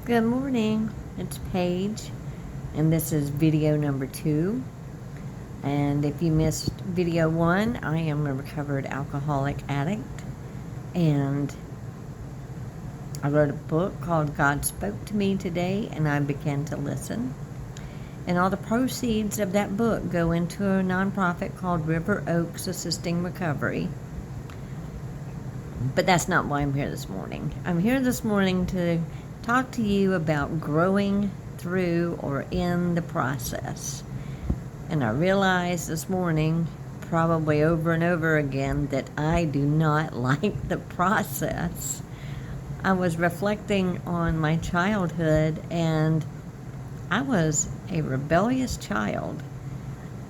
Good morning, it's Paige, and this is video number 2. And if you missed video 1, I am a recovered alcoholic addict, and I wrote a book called God Spoke to Me Today, and I began to listen. And all the proceeds of that book go into a nonprofit called River Oaks Assisting Recovery. But that's not why I'm here this morning. I'm here this morning to talk to you about growing through or in the process. And I realized this morning, probably over and over again, that I do not like the process. I was reflecting on my childhood, and I was a rebellious child.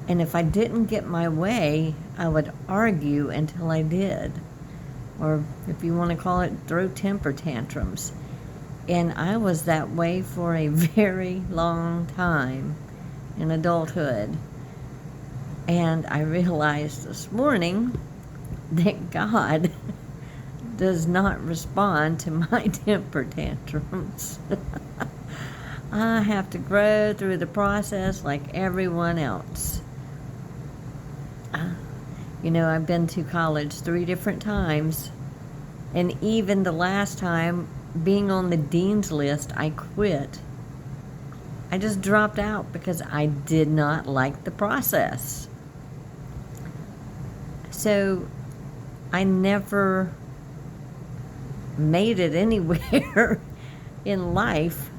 And if I didn't get my way, I would argue until I did. Or if you want to call it, throw temper tantrums. And I was that way for a very long time in adulthood. And I realized this morning that God does not respond to my temper tantrums. I have to grow through the process like everyone else. I've been to college 3 different times, and even the last time, being on the dean's list, I quit. I just dropped out because I did not like the process. So I never made it anywhere in life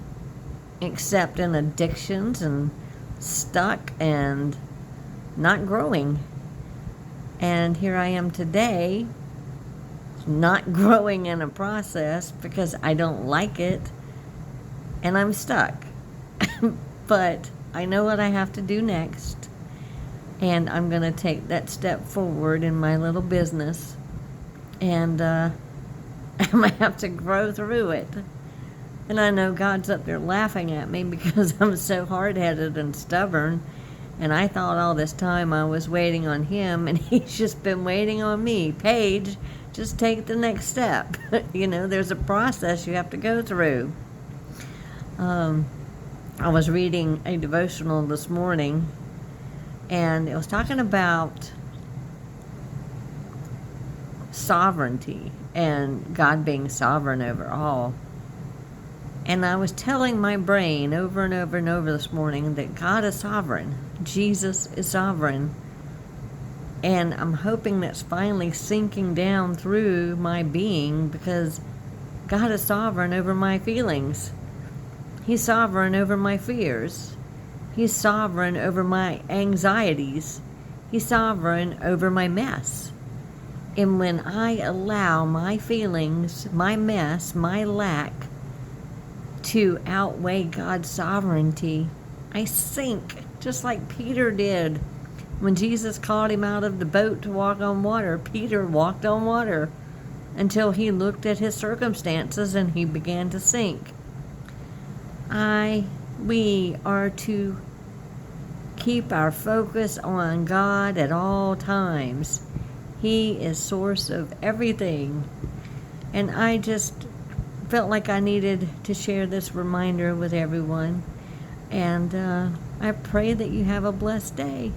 except in addictions and stuck and not growing. And here I am today, not growing in a process because I don't like it, and I'm stuck. But I know what I have to do next, and I'm going to take that step forward in my little business, and I'm going to have to grow through it. And I know God's up there laughing at me because I'm so hard-headed and stubborn. And I thought all this time I was waiting on him, and he's just been waiting on me. Paige, just take the next step. There's a process you have to go through. I was reading a devotional this morning, and it was talking about sovereignty and God being sovereign over all. And I was telling my brain over and over and over this morning that God is sovereign. Jesus is sovereign. And I'm hoping that's finally sinking down through my being, because God is sovereign over my feelings. He's sovereign over my fears. He's sovereign over my anxieties. He's sovereign over my mess. And when I allow my feelings, my mess, my lack, to outweigh God's sovereignty, I sink, just like Peter did. When Jesus called him out of the boat to walk on water, Peter walked on water until he looked at his circumstances and he began to sink. We are to keep our focus on God at all times. He is source of everything. And I just felt like I needed to share this reminder with everyone. And I pray that you have a blessed day.